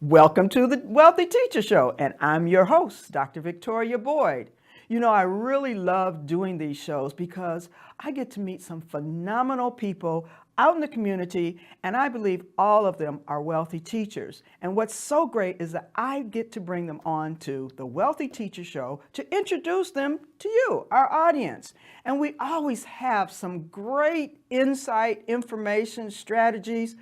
Welcome to the Wealthy Teacher Show, and I'm your host, Dr. Victoria Boyd. You know, I really love doing these shows because I get to meet some phenomenal people out in the community, and I believe all of them are wealthy teachers. And what's so great is that I get to bring them on to the Wealthy Teacher Show to introduce them to you, our audience. And we always have some great insight, information, strategies,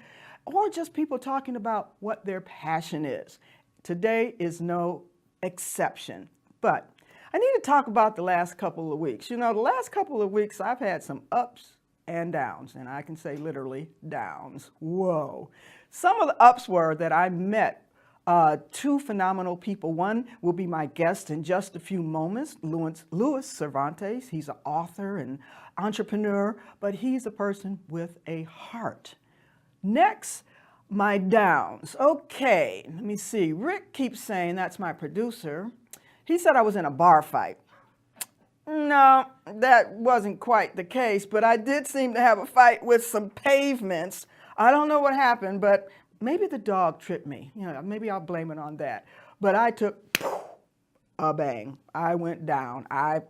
or just people talking about what their passion is. Today is no exception. But I need to talk about the last couple of weeks. You know, the last couple of weeks I've had some ups and downs, and I can say literally downs. Whoa. Some of the ups were that I met two phenomenal people. One will be my guest in just a few moments, Louis Cervantez. He's an author and entrepreneur, but he's a person with a heart. Next, my downs. Okay, let me see. Rick keeps saying, that's my producer. He said I was in a bar fight. No, that wasn't quite the case, but I did seem to have a fight with some pavements. I don't know what happened, but maybe the dog tripped me. You know, maybe I'll blame it on that. But I took a bang. I went down. I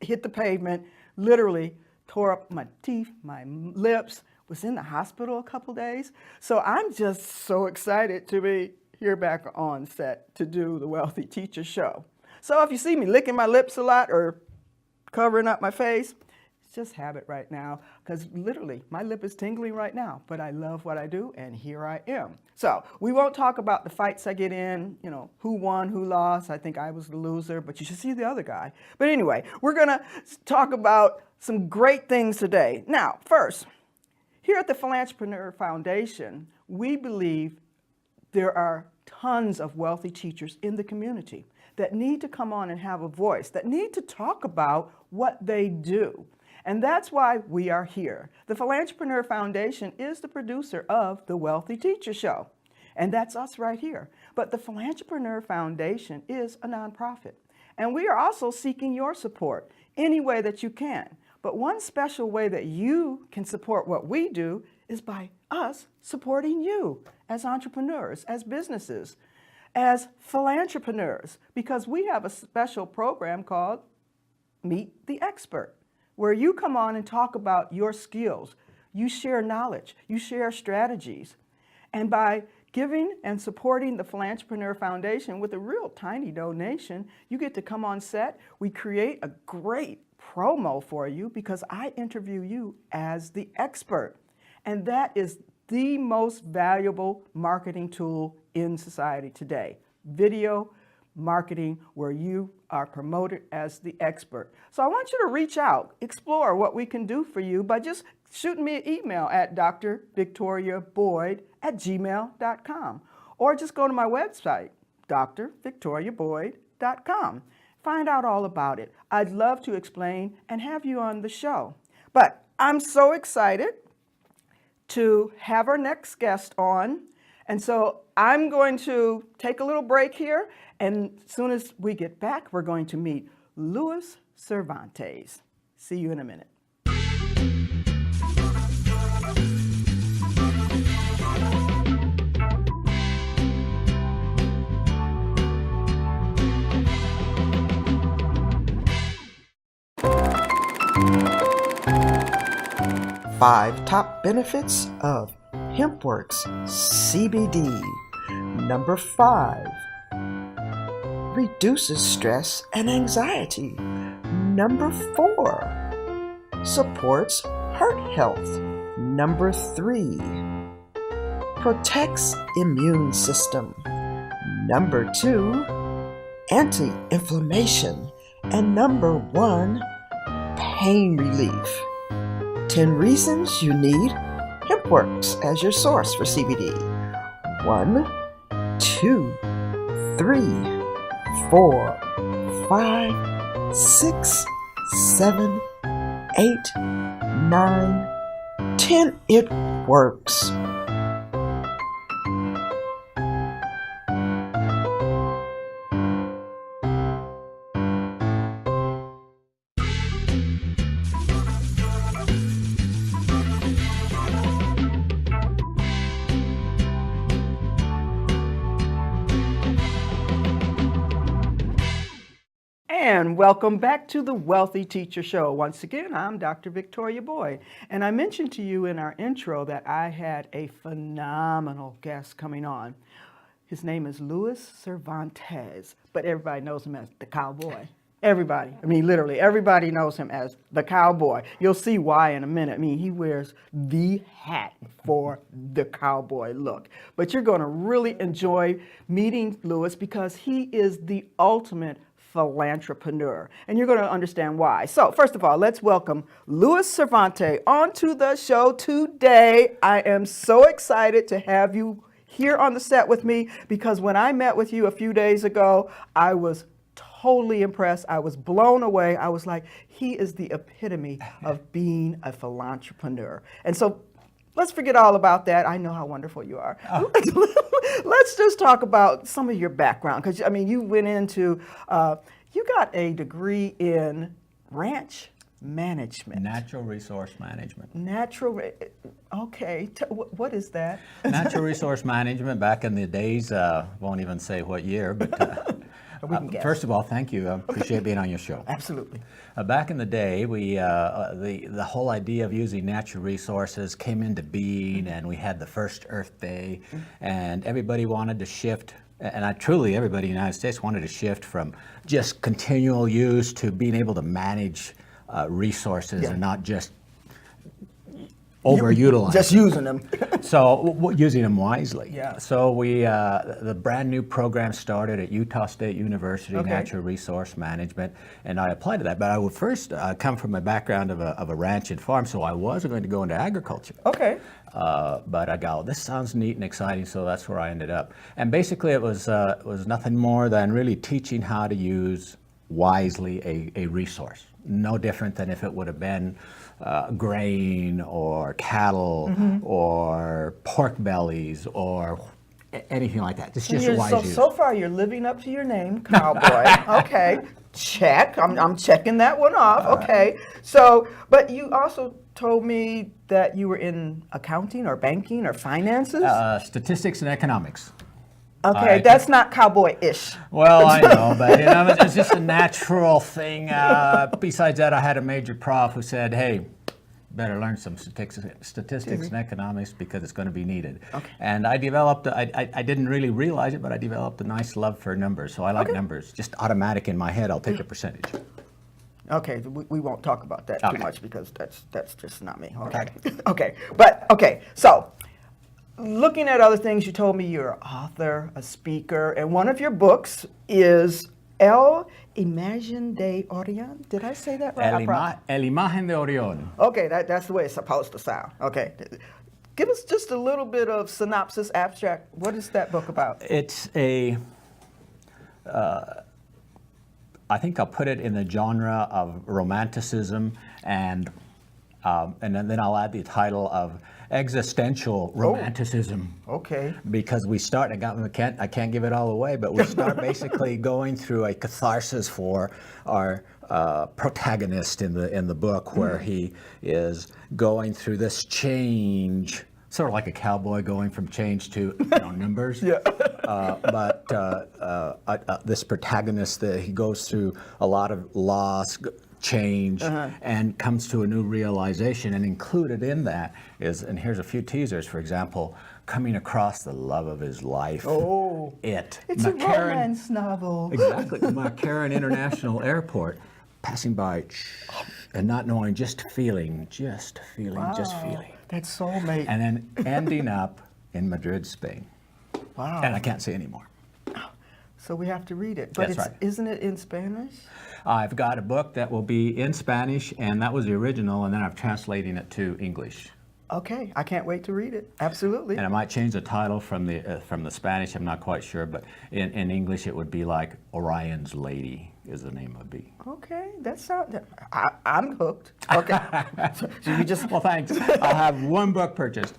hit the pavement, literally tore up my teeth, my lips, was in the hospital a couple days. So I'm just so excited to be here back on set to do the Wealthy Teacher Show. So if you see me licking my lips a lot or covering up my face, it's just habit right now, because literally my lip is tingling right now, but I love what I do, and here I am. So we won't talk about the fights I get in, you know, who won, who lost. I think I was the loser, but you should see the other guy. But anyway, we're gonna talk about some great things today. Now, first, here at the Philantrepreneur Foundation, we believe there are tons of wealthy teachers in the community that need to come on and have a voice, that need to talk about what they do. And that's why we are here. The Philantrepreneur Foundation is the producer of the Wealthy Teacher Show, and that's us right here. But the Philantrepreneur Foundation is a nonprofit, and we are also seeking your support any way that you can. But one special way that you can support what we do is by us supporting you as entrepreneurs, as businesses, as philantrepreneurs, because we have a special program called Meet the Expert, where you come on and talk about your skills. You share knowledge, you share strategies. And by giving and supporting the Philantrepreneur Foundation with a real tiny donation, you get to come on set. We create a great promo for you because I interview you as the expert. And that is the most valuable marketing tool in society today. Video marketing, where you are promoted as the expert. So I want you to reach out, explore what we can do for you by just shooting me an email at drvictoriaboyd@gmail.com, or just go to my website, drvictoriaboyd.com. Find out all about it. I'd love to explain and have you on the show. But I'm so excited to have our next guest on. And so I'm going to take a little break here. And as soon as we get back, we're going to meet Louis Cervantez. See you in a minute. 5 top benefits of HempWorks CBD. Number 5, reduces stress and anxiety. Number 4, supports heart health. Number 3, protects immune system. Number 2, anti-inflammation. And number 1, pain relief. 10 reasons you need HempWorks as your source for CBD. 1, 2, 3, 4, 5, 6, 7, 8, 9, 10. It works. And welcome back to the Wealthy Teacher Show. Once again, I'm Dr. Victoria Boyd. And I mentioned to you in our intro that I had a phenomenal guest coming on. His name is Louis Cervantez, but everybody knows him as the cowboy. Everybody. I mean, literally, everybody knows him as the cowboy. You'll see why in a minute. I mean, he wears the hat for the cowboy look. But you're going to really enjoy meeting Louis because he is the ultimate philantrepreneur. And you're going to understand why. So, first of all, let's welcome Louis Cervantez onto the show today. I am so excited to have you here on the set with me because when I met with you a few days ago, I was totally impressed. I was blown away. I was like, he is the epitome of being a philantrepreneur. And so let's forget all about that. I know how wonderful you are. Oh. Let's just talk about some of your background. Because, I mean, you went into, you got a degree in ranch management. Natural resource management. Okay. What is that? Natural resource management back in the days, won't even say what year, but first of all, thank you. I appreciate being on your show. Absolutely. Back in the day, we the whole idea of using natural resources came into being, and we had the first Earth Day, and everybody wanted to shift. And everybody in the United States wanted to shift from just continual use to being able to manage resources and not just overutilized. Just using them. So using them wisely. Yeah. So the brand new program started at Utah State University, Natural Resource Management, and I applied to that. But I would first come from a background of a ranch and farm, so I was going to go into agriculture. Okay. But I go, this sounds neat and exciting, so that's where I ended up. And basically it was nothing more than really teaching how to use wisely a resource. No different than if it would have been grain or cattle or pork bellies or anything like that. It's just a wise use. So far, you're living up to your name, cowboy. Okay, check. I'm checking that one off. Okay. So, but you also told me that you were in accounting or banking or finances? Statistics and economics. Okay, that's not cowboy-ish. Well, I know, but it's just a natural thing. Besides that, I had a major prof who said, hey, better learn some statistics and economics because it's going to be needed. Okay. And I developed, I didn't really realize it, but I developed a nice love for numbers. So I like numbers. Just automatic in my head, I'll take a percentage. Okay, we won't talk about that too much because that's just not me. Okay. So looking at other things, you told me you're an author, a speaker, and one of your books is El Imagen de Orion. Did I say that right? El Imagen de Orion. Okay, that's the way it's supposed to sound. Okay. Give us just a little bit of synopsis, abstract. What is that book about? It's I think I'll put it in the genre of romanticism, and then I'll add the title of existential romanticism. Okay. Because we start, I can't give it all away, but we start basically going through a catharsis for our protagonist in the book, where he is going through this change, sort of like a cowboy going from change to numbers. Yeah. But this protagonist, he goes through a lot of loss, change, and comes to a new realization, and included in that is, and here's a few teasers, for example, coming across the love of his life. It's a romance novel. Exactly. McCarran International Airport, passing by and not knowing, just feeling. That's soulmate. And then ending up in Madrid, Spain. Wow. And I can't say anymore. So we have to read it. But That's right. Isn't it in Spanish? I've got a book that will be in Spanish, and that was the original, and then I'm translating it to English. Okay, I can't wait to read it. Absolutely. And I might change the title from the Spanish. I'm not quite sure, but in English it would be like Orion's Lady is the name of it. Okay, that sounds. I'm hooked. Okay. So you just. Well, thanks. I'll have one book purchased.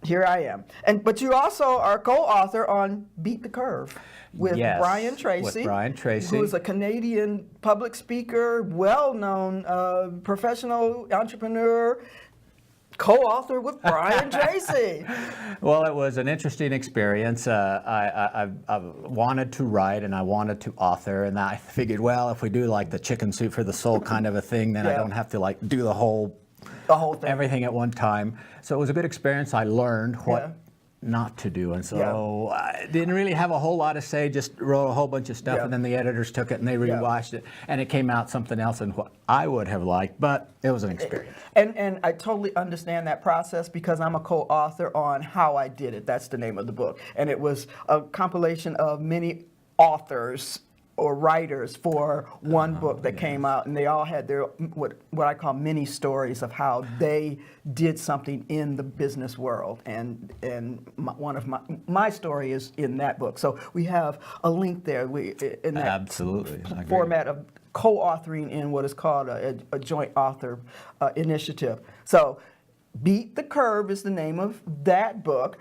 Here I am. But you also are co-author on Beat the Curve with Brian Tracy. With Brian Tracy. Who is a Canadian public speaker, well-known professional entrepreneur. co-author with Brian Tracy. Well, it was an interesting experience. I wanted to write and I wanted to author, and I figured, well, if we do like the chicken soup for the soul kind of a thing, then I Yeah. don't have to like do the whole thing. everything at one time. So it was a good experience. I learned what Yeah. not to do, and so I didn't really have a whole lot to say, just wrote a whole bunch of stuff, Yeah. and then the editors took it and they rewatched it, and it came out something else than what I would have liked, but it was an experience. And I totally understand that process because I'm a co-author on How I Did It. That's the name of the book. And it was a compilation of many authors or writers for one book that came out, and they all had their what I call mini stories of how they did something in the business world, and one of my story is in that book. So we have a link there. In that Absolutely. I agree. format of co-authoring in what is called a joint author initiative. So Beat the Curve is the name of that book.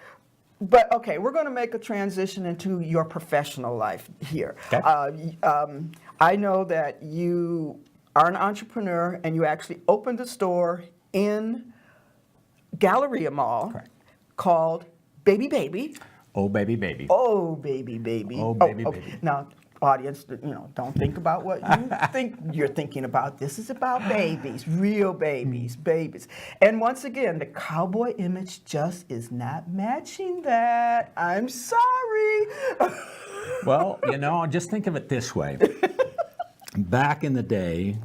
But okay, we're going to make a transition into your professional life here. Okay. I know that you are an entrepreneur and you actually opened a store in Galleria Mall. Correct. Called Baby Baby. Oh, baby, baby. Oh, baby, baby. Oh, baby, baby. Now, audience, don't think about what you think you're thinking about. This is about babies, real babies, babies. And once again, the cowboy image just is not matching that. I'm sorry. Well, just think of it this way. Back in the day,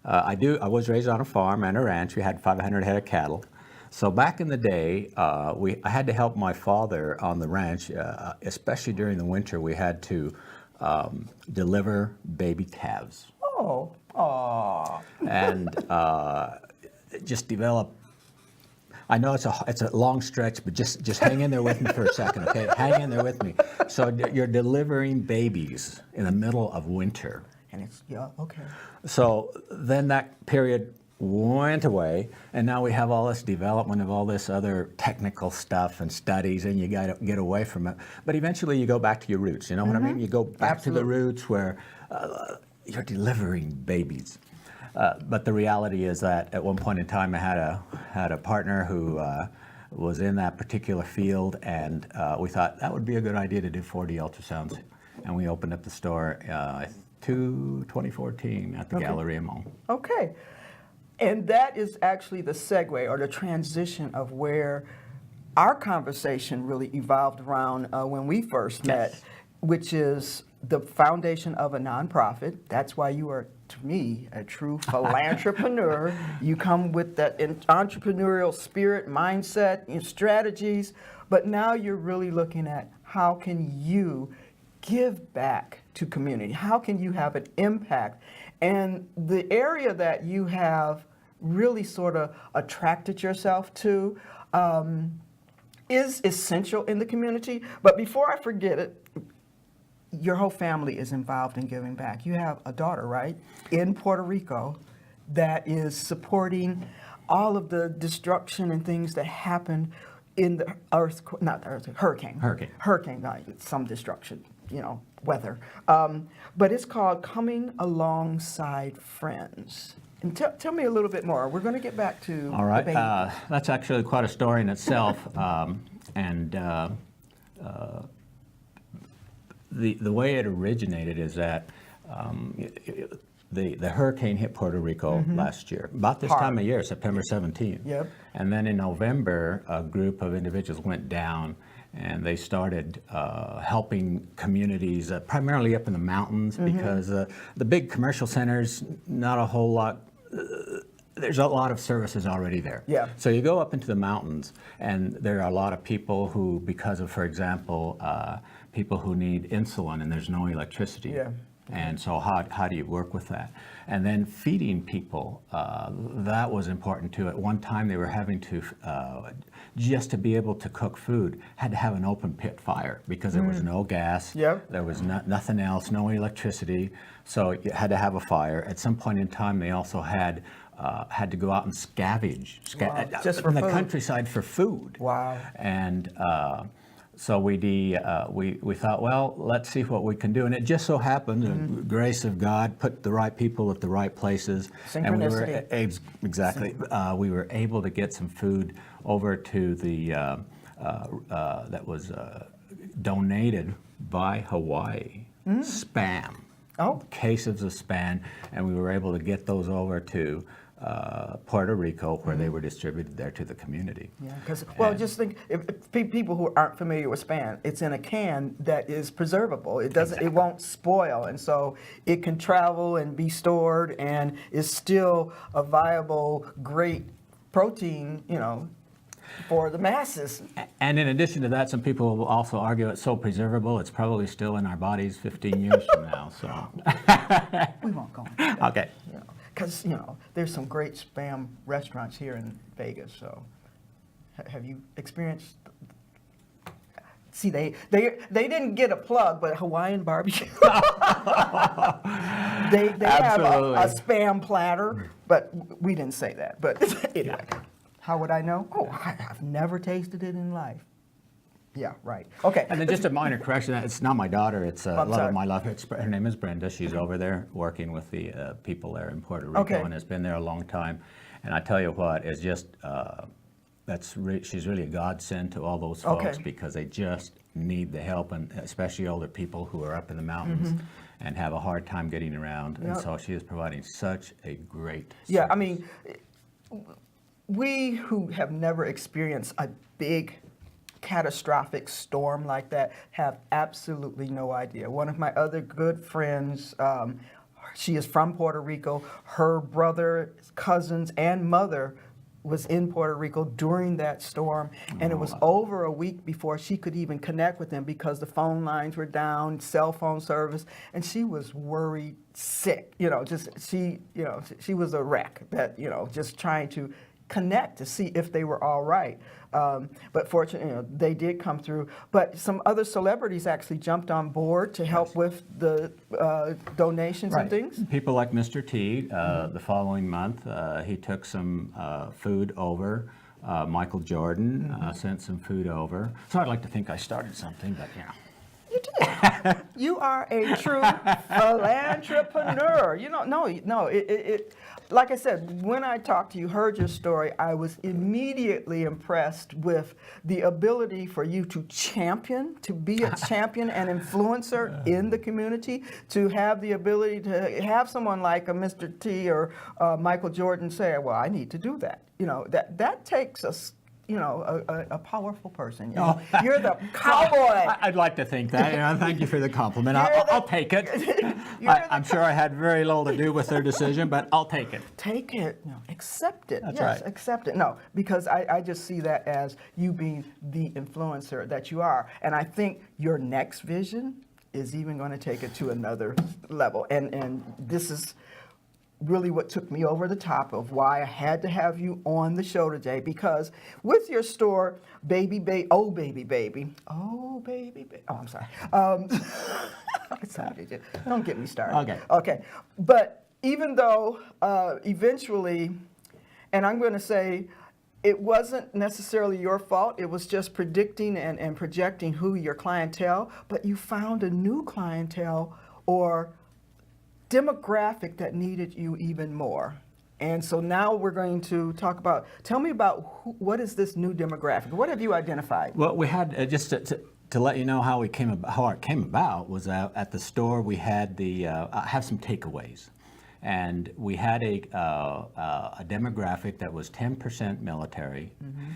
I was raised on a farm and a ranch. We had 500 head of cattle. So back in the day, I had to help my father on the ranch, especially during the winter. We had to deliver baby calves. Oh, aw. And just develop. I know it's a long stretch, but just hang in there with me for a second, okay? Hang in there with me. So you're delivering babies in the middle of winter. And it's, yeah, okay. So then that period went away, and now we have all this development of all this other technical stuff and studies, and you got to get away from it. But eventually you go back to your roots, you know what I mean? You go back to the roots where you're delivering babies. But the reality is that at one point in time I had a partner who was in that particular field, and we thought that would be a good idea to do 4D ultrasounds. And we opened up the store 2014 at the Galleria Mall. Okay. And that is actually the segue or the transition of where our conversation really evolved around when we first met, which is the foundation of a nonprofit. That's why you are, to me, a true philantrepreneur. You come with that entrepreneurial spirit, mindset, strategies, but now you're really looking at how can you give back to community? How can you have an impact? And the area that you have really sort of attracted yourself to is essential in the community. But before I forget it, your whole family is involved in giving back. You have a daughter, right, in Puerto Rico that is supporting all of the destruction and things that happened in the hurricane. Some destruction, weather. But it's called Coming Alongside Friends. And tell me a little bit more. We're going to get back to All right, the baby. that's actually quite a story in itself, and the way it originated is that the hurricane hit Puerto Rico last year, about this time of year, September 17th. Yep. And then in November, a group of individuals went down, and they started helping communities, primarily up in the mountains, because the big commercial centers, not a whole lot. There's a lot of services already there. Yeah. So you go up into the mountains, and there are a lot of people who, because of, for example, people who need insulin and there's no electricity. Yeah. And so how do you work with that? And then feeding people, that was important too. At one time they were having to, just to be able to cook food, had to have an open pit fire because there was no gas, Yep. there was nothing else, no electricity, so you had to have a fire. At some point in time they also had to go out and scavenge Just for in the food. countryside for food. Wow. And So we thought, well, let's see what we can do, and it just so happened, the grace of God put the right people at the right places, and we were exactly we were able to get some food over to the that was donated by Hawaii, Spam. Cases of Spam, and we were able to get those over to Puerto Rico, where they were distributed there to the community. Yeah, because, well, just think, if people who aren't familiar with Spam, it's in a can that is preservable. It doesn't, it won't spoil, and so it can travel and be stored, and is still a viable, great protein, you know, for the masses. And in addition to that, some people will also argue it's so preservable, it's probably still in our bodies 15 years from now. So We won't go into that. okay. Because, you know, there's some great Spam restaurants here in Vegas, so have you experienced? See, they didn't get a plug, but Hawaiian barbecue. they have a Spam platter, but we didn't say that. But anyway, how would I know? Oh, I've never tasted it in life. Yeah, right. Okay. And then just a minor correction, it's not my daughter, it's a love of my life. Her name is Brenda. She's over there working with the people there in Puerto Rico and has been there a long time. And I tell you what, it's just, she's really a godsend to all those folks because they just need the help, and especially older people who are up in the mountains and have a hard time getting around. And so she is providing such a great service. I mean, we who have never experienced a big catastrophic storm like that have absolutely no idea. One of my other good friends, she is from Puerto Rico. Her brother, cousins, and mother was in Puerto Rico during that storm, and it was over a week before she could even connect with them because the phone lines were down, cell phone service, and she was worried sick. You know, she was a wreck that, just trying to connect to see if they were all right. But fortunately, they did come through. But some other celebrities actually jumped on board to help with the donations and things. People like Mr. T, the following month, he took some food over. Michael Jordan sent some food over. So I'd like to think I started something, but You did. You are a true philantrepreneur. Like I said, when I talked to you, heard your story, I was immediately impressed with the ability for you to be a champion and influencer in the community, to have the ability to have someone like a Mr. T or Michael Jordan say, well, I need to do that. That takes a powerful person. You're the cowboy. I'd like to think that. Thank you for the compliment. I'll take it. I'm sure I had very little to do with their decision, but I'll take it. Take it. No, accept it. That's yes, right. Accept it. No, because I just see that as you being the influencer that you are. And I think your next vision is even going to take it to another level. And this is really what took me over the top of why I had to have you on the show today, because with your store, oh I'm sorry. Don't get me started. Okay. But even though eventually, and I'm going to say, it wasn't necessarily your fault, it was just predicting and projecting who your clientele, but you found a new clientele or demographic that needed you even more. And so now we're going to talk about, tell me about what is this new demographic? What have you identified? Well, we had, just to let you know how it came about was at the store we had I have some takeaways. And we had a demographic that was 10% military,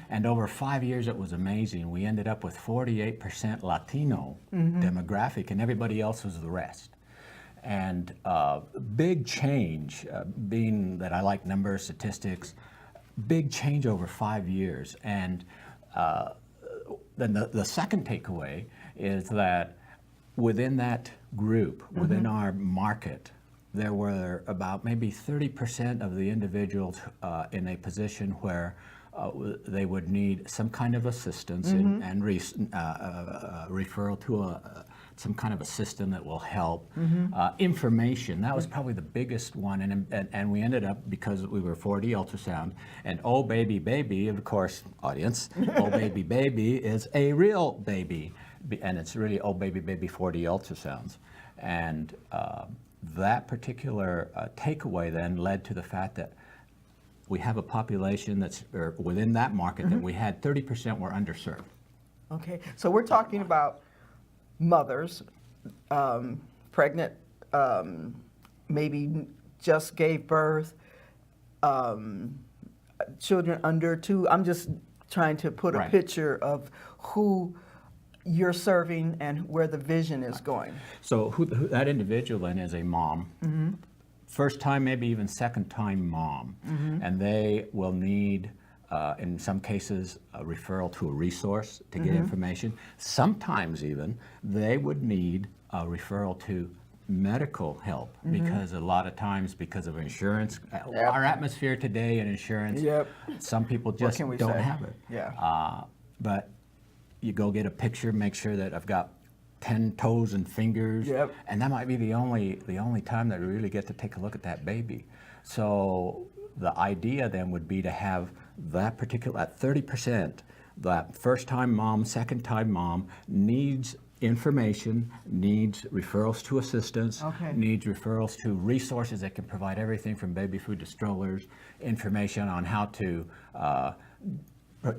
and over 5 years it was amazing. We ended up with 48% Latino demographic, and everybody else was the rest. And big change, being that I like numbers, statistics, big change over 5 years. And then the second takeaway is that within that group, within our market, there were about maybe 30% of the individuals in a position where they would need some kind of assistance and referral some kind of a system that will help. Information, that was probably the biggest one, and we ended up, because we were 4D ultrasound, and oh baby baby, of course, audience, oh baby baby is a real baby, and it's really oh baby baby 4D ultrasounds. And that particular takeaway then led to the fact that we have a population that's, or within that market, that we had 30% were underserved. Okay, so we're talking about mothers, pregnant, maybe just gave birth, children under 2. I'm just trying to put a picture of who you're serving and where the vision is going. So who that individual then is a mom, first time, maybe even second time mom, and they will need, in some cases, a referral to a resource to get information. Sometimes even they would need a referral to medical help, because a lot of times, because of insurance, our atmosphere today in insurance, some people just don't have it. But you go get a picture, make sure that I've got 10 toes and fingers, and that might be the only time that we really get to take a look at that baby. So the idea then would be to have that particular, at 30%, that first time mom, second time mom needs information, needs referrals to assistants, needs referrals to resources that can provide everything from baby food to strollers, information on how to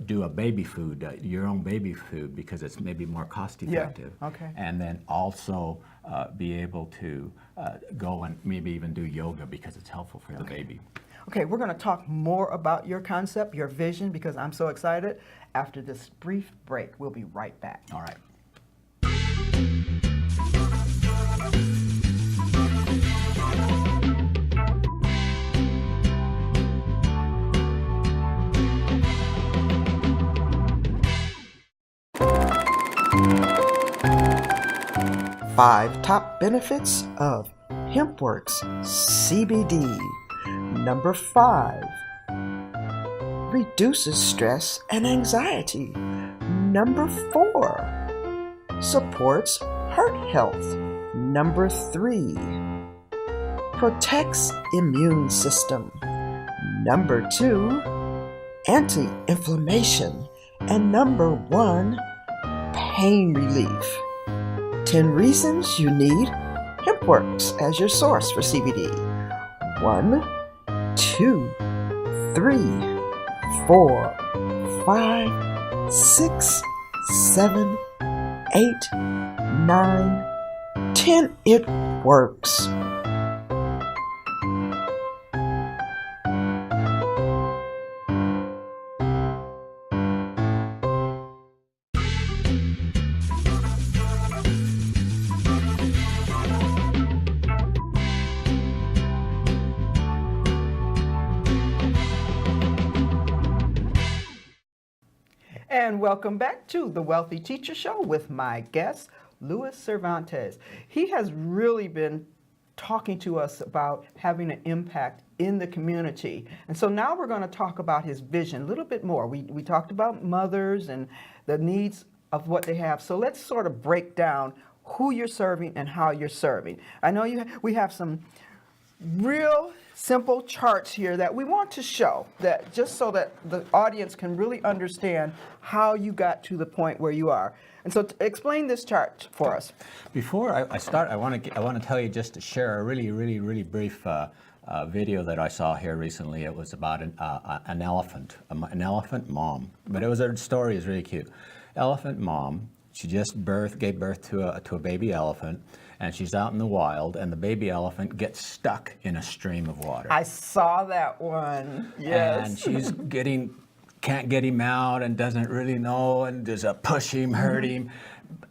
do a baby food, your own baby food, because it's maybe more cost effective. And then also be able to go and maybe even do yoga, because it's helpful for the baby. Okay, we're going to talk more about your concept, your vision, because I'm so excited. After this brief break, we'll be right back. All right. Five top benefits of HempWorks CBD. Number 5, reduces stress and anxiety. Number 4, supports heart health. Number 3, protects immune system. Number 2, anti-inflammation. And number 1, pain relief. 10 reasons you need HempWorks as your source for CBD. 1, 2, 3, 4, 5, 6, 7, 8, 9, 10. It works. And welcome back to the Wealthy Teacher Show with my guest, Louis Cervantez. He has really been talking to us about having an impact in the community. And so now we're going to talk about his vision a little bit more. We talked about mothers and the needs of what they have. So let's sort of break down who you're serving and how you're serving. I know we have some real simple charts here that we want to show, that just so that the audience can really understand how you got to the point where you are. And so explain this chart for us. Before I start, I want to tell you, just to share a really brief video that I saw here recently. It was about an elephant mom, but her story is really cute. Elephant mom. She just gave birth to a baby elephant, and she's out in the wild, and the baby elephant gets stuck in a stream of water. I saw that one. Yes. And she's can't get him out, and doesn't really know, and does a push him, hurt him.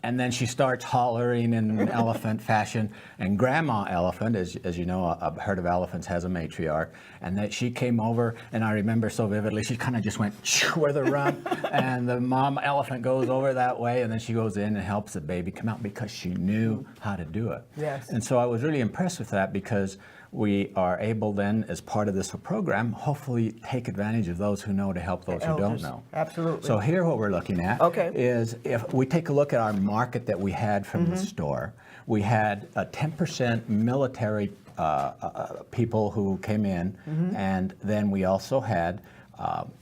And then she starts hollering in elephant fashion. And Grandma Elephant, as you know, a herd of elephants has a matriarch. And that she came over, and I remember so vividly, she kind of just went with a run. And the mom elephant goes over that way, and then she goes in and helps the baby come out, because she knew how to do it. Yes. And so I was really impressed with that, because we are able then, as part of this program, hopefully take advantage of those who know to help those who don't know. Absolutely. So here what we're looking at is, if we take a look at our market that we had from the store. We had 10% military people who came in, and then we also had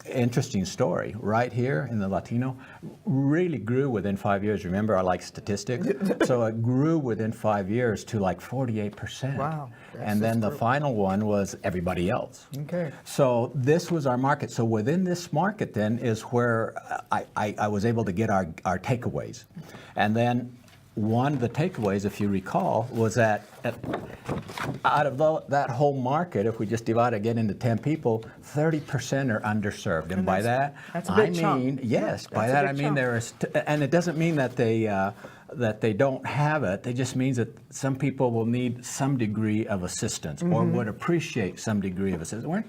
interesting story right here in the Latino, really grew within 5 years. Remember, I like statistics, so it grew within 5 years to like 48%. Wow. And then the final one was everybody else. Okay. So this was our market. So within this market then is where I was able to get our takeaways. And then one of the takeaways, if you recall, was that out of that whole market, if we just divide it again into 10 people, 30% are underserved. And by that, that's a I big chunk. mean, yes, by That's a that I big mean chunk. there is, and it doesn't mean that they don't have it. It just means that some people will need some degree of assistance or would appreciate some degree of assistance. We're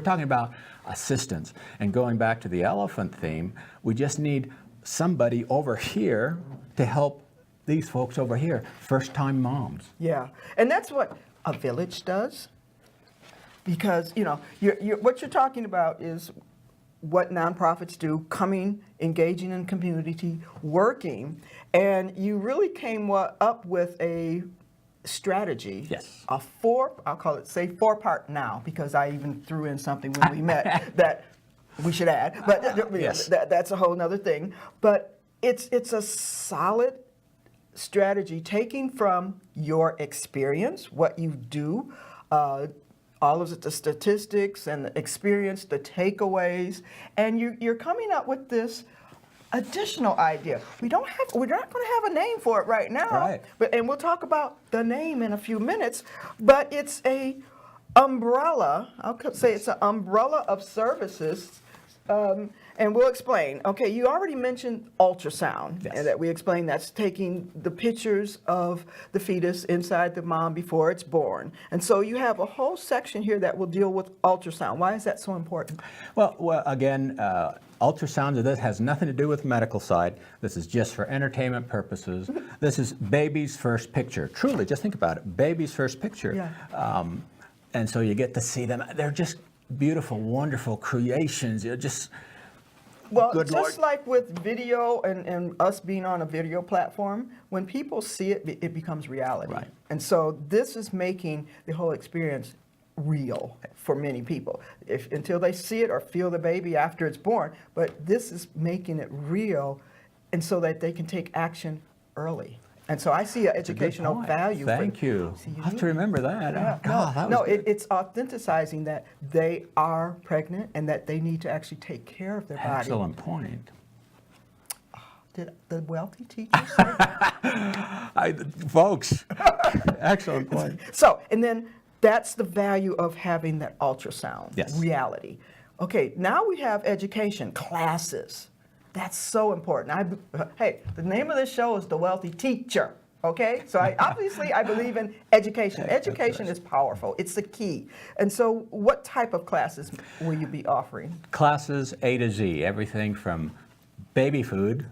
talking about assistance. And going back to the elephant theme, we just need somebody over here to help these folks over here, first-time moms. Yeah, and that's what a village does. Because what you're talking about is what nonprofits do: coming, engaging in community, working, and you really came up with a strategy. Yes. I'll call it, say, 4-part now, because I even threw in something when we met that we should add. But Yes. that's a whole nother thing. But it's a solid strategy, taking from your experience, what you do, all of the statistics and the experience, the takeaways, and you're coming up with this additional idea. We're not going to have a name for it right now, Right. and we'll talk about the name in a few minutes. But it's a umbrella. I'll say it's an umbrella of services. And we'll explain. Okay, you already mentioned ultrasound, Yes. and that we explained that's taking the pictures of the fetus inside the mom before it's born. And so you have a whole section here that will deal with ultrasound. Why is that so important? Well, again, ultrasound of this has nothing to do with the medical side. This is just for entertainment purposes. This is baby's first picture. Truly, just think about it. Baby's first picture. Yeah. And so you get to see them. They're just beautiful, wonderful creations. You're just... Well, Good just Lord. like with video and us being on a video platform, when people see it, it becomes reality. Right. And so this is making the whole experience real for many people, until they see it or feel the baby after it's born. But this is making it real, and so that they can take action early. And so I see an That's a good educational point. value. Thank you. See, I'll have to remember that. Yeah. Oh, God, that no, was good. it's authenticizing that they are pregnant and that they need to actually take care of their body. Excellent point. Did the wealthy teacher say? Folks, excellent point. So, and then that's the value of having that ultrasound Yes. reality. Okay, now we have education, classes. That's so important. Hey, the name of this show is The Wealthy Teacher. Okay, so I believe in education. Education is powerful. It's the key. And so what type of classes will you be offering? Classes A to Z, everything from baby food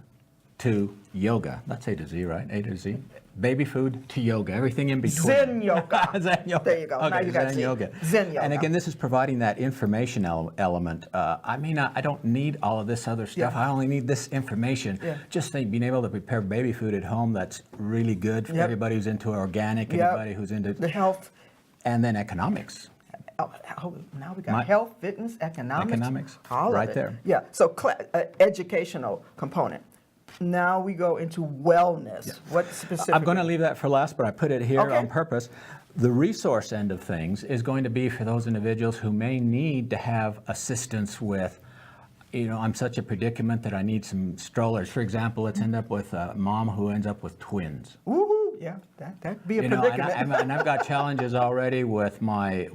to yoga. That's A to Z, right? A to Z. Baby food to yoga, everything in between. Zen yoga. Zen yoga. There you go. Okay, Now you got Zen Z. yoga. Zen yoga. And again, this is providing that information element. I don't need all of this other stuff. Yeah. I only need this information. Yeah. Just think, being able to prepare baby food at home, that's really good for Yep. everybody who's into organic, Yep. everybody who's into The health. and then economics. Oh, now we got health, fitness, economics. All right of it. there. Yeah, so educational component. Now we go into wellness. What specifically? I'm going to leave that for last, but I put it here Okay. on purpose. The resource end of things is going to be for those individuals who may need to have assistance with, I'm such a predicament that I need some strollers. For example, let's end up with a mom who ends up with twins. Woo-hoo, yeah, that'd be a And predicament. I've got challenges already with my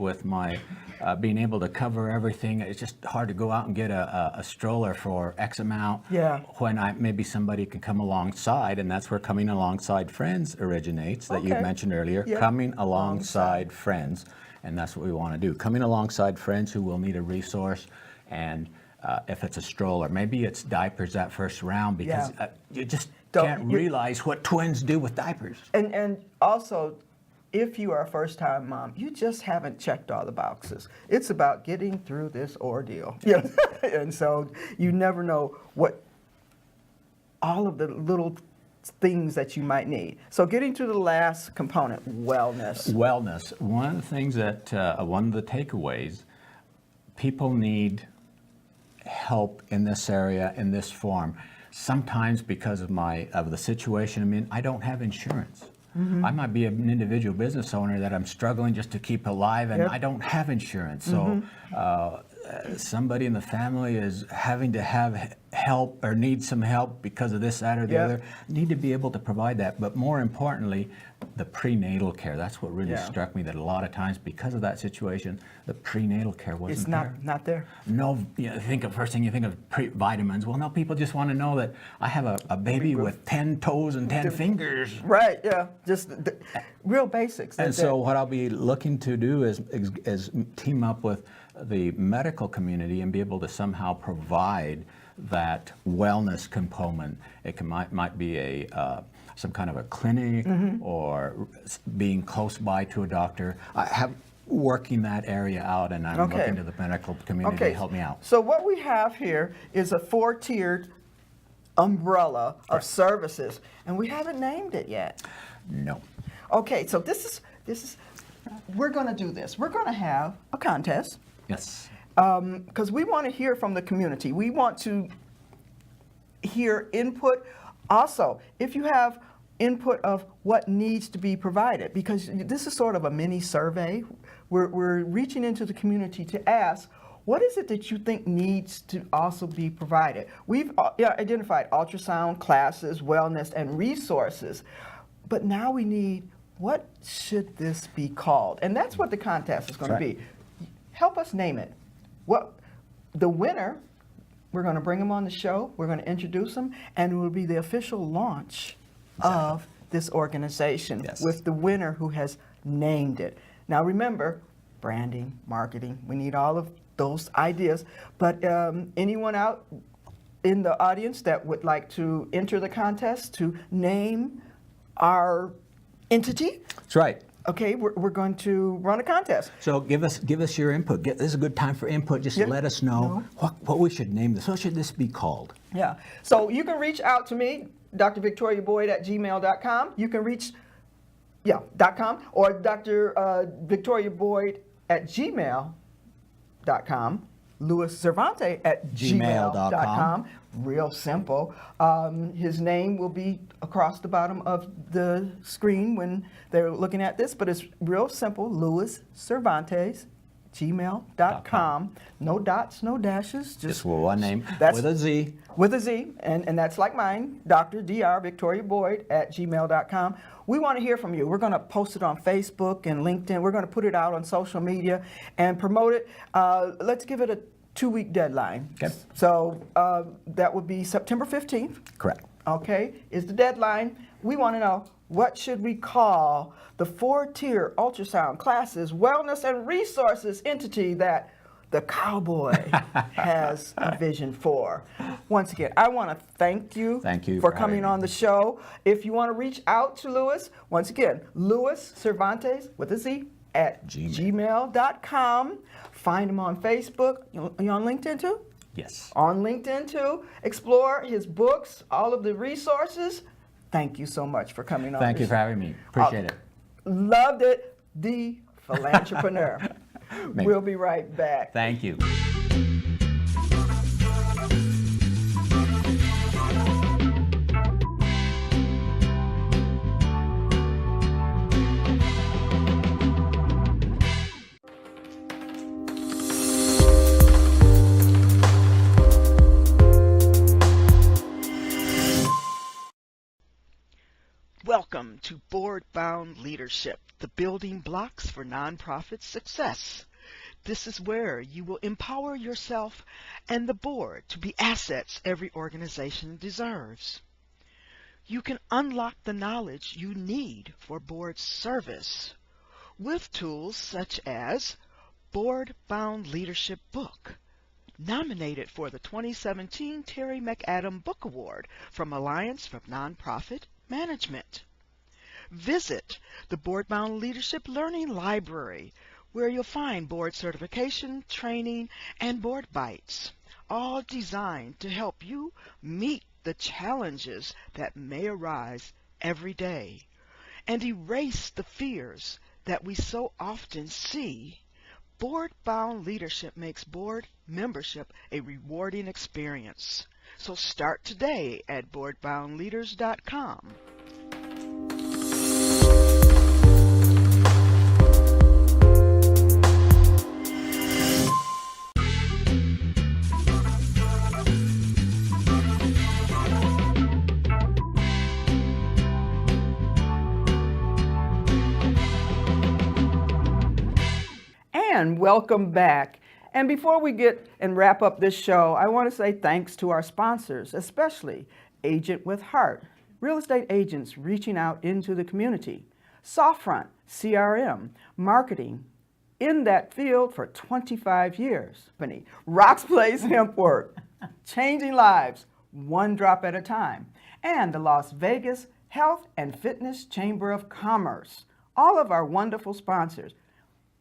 being able to cover everything. It's just hard to go out and get a stroller for X amount. Yeah. When maybe somebody can come alongside, and that's where Coming Alongside Friends originates, that you Okay. mentioned earlier. Yeah. Coming alongside friends, and that's what we want to do. Coming alongside friends who will need a resource, and if it's a stroller, maybe it's diapers that first round, because Yeah. you just Don't- can't you- realize what twins do with diapers. And also, if you are a first-time mom, you just haven't checked all the boxes. It's about getting through this ordeal. Yeah. And so you never know what all of the little things that you might need. So getting to the last component, wellness. Wellness. One of the things that, one of the takeaways, people need help in this area, in this form. Sometimes because of the situation I'm in, I don't have insurance. I might be an individual business owner that I'm struggling just to keep alive, and I don't have insurance. So somebody in the family is having to have help or need some help because of this, that, or the other. Need to be able to provide that. But more importantly, the prenatal care. That's what really struck me, that a lot of times because of that situation, the prenatal care wasn't there. It's not there. No, first thing you think of vitamins. Well, no, people just want to know that I have a baby with 10 toes and 10 fingers. Right, yeah, just the real basics. And so what I'll be looking to do is team up with the medical community and be able to somehow provide that wellness component. It might be some kind of a clinic or being close by to a doctor. I have working that area out, and I'm looking to the medical community to help me out. So what we have here is a 4-tiered umbrella of services, and we haven't named it yet. No. Okay, so this is we're going to do this. We're going to have a contest. Yes. Because we want to hear from the community. We want to hear input. Also, if you have input of what needs to be provided, because this is sort of a mini survey. We're reaching into the community to ask, what is it that you think needs to also be provided? We've identified ultrasound classes, wellness, and resources. But now we need, what should this be called? And that's what the contest is going to be. Help us name it. What the winner, we're going to bring them on the show, we're going to introduce them, and it will be the official launch of this organization with the winner who has named it. Now remember, branding, marketing, we need all of those ideas, but anyone out in the audience that would like to enter the contest to name our entity? That's right. Okay, we're going to run a contest. So give us your input. This is a good time for input. Just let us know what we should name this. What should this be called? Yeah. So you can reach out to me, drvictoriaboyd@gmail.com. You can reach, .com, or drvictoriaboyd@gmail.com. Louis Cervantez @gmail.com. Real simple. His name will be across the bottom of the screen when they're looking at this, but it's real simple. Louis Cervantez, gmail.com. No dots, no dashes. Just one name with a Z. With a Z, and that's like mine, Dr. Victoria Boyd @gmail.com. We want to hear from you. We're going to post it on Facebook and LinkedIn. We're going to put it out on social media and promote it. Let's give it a 2-week deadline. Okay. So that would be September 15th. Correct. Okay, is the deadline. We want to know, what should we call the 4-tier ultrasound classes, wellness, and resources entity that the cowboy has a vision for? Once again, I want to thank you for coming on the show. If you want to reach out to Louis, once again, Louis Cervantez with a Z @gmail.com. Find him on Facebook. You on LinkedIn too? Yes. On LinkedIn too. Explore his books, all of the resources. Thank you so much for coming on. Thank you for having me. Appreciate it. Loved it. The Philantrepreneur. We'll be right back. Thank you. Welcome to Board-Bound Leadership, the building blocks for nonprofit success. This is where you will empower yourself and the board to be assets every organization deserves. You can unlock the knowledge you need for board service with tools such as Board-Bound Leadership Book, nominated for the 2017 Terry McAdam Book Award from Alliance for Nonprofit Management. Visit the Board-Bound Leadership Learning Library, where you'll find board certification, training, and board bites, all designed to help you meet the challenges that may arise every day and erase the fears that we so often see, board-bound leadership makes board membership a rewarding experience. So start today at boardboundleaders.com. And welcome back. And before we get and wrap up this show, I want to say thanks to our sponsors, especially Agent with Heart, real estate agents reaching out into the community, Softfront, CRM, marketing in that field for 25 years, Rock's Place Hemp Work, changing lives one drop at a time, and the Las Vegas Health and Fitness Chamber of Commerce, all of our wonderful sponsors.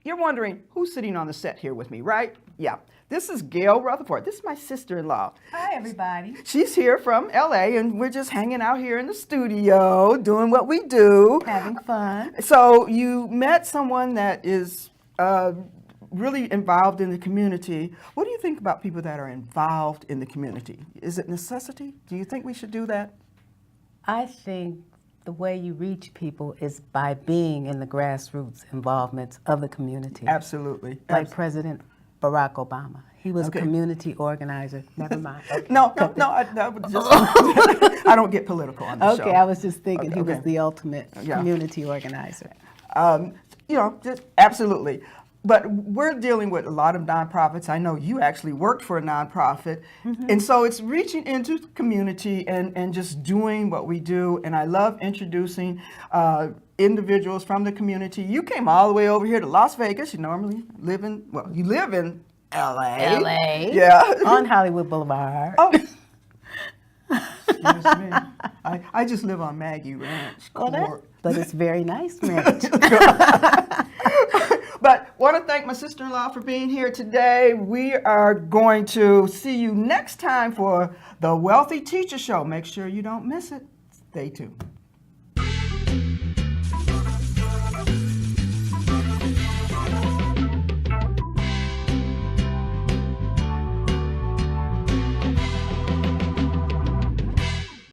You're wondering who's sitting on the set here with me, right? Yeah, this is Gail Rutherford. This is my sister-in-law. Hi, everybody. She's here from LA, and we're just hanging out here in the studio doing what we do. Having fun. So you met someone that is really involved in the community. What do you think about people that are involved in the community? Is it necessity? Do you think we should do that? I think the way you reach people is by being in the grassroots involvements of the community. Absolutely. Like President Barack Obama. He was Okay. a community organizer. Never mind. Okay. No, I would just, I don't get political on the show. Okay, I was just thinking he was Okay. the ultimate Yeah. community organizer. Just absolutely. But we're dealing with a lot of nonprofits. I know you actually worked for a nonprofit. And so it's reaching into the community and just doing what we do. And I love introducing individuals from the community. You came all the way over here to Las Vegas. You normally live in, you live in LA. LA. Yeah. On Hollywood Boulevard. Oh. Excuse me. I just live on Maggie Ranch. But it's very nice, Mitch. But want to thank my sister-in-law for being here today. We are going to see you next time for the Wealthy Teacher Show. Make sure you don't miss it. Stay tuned.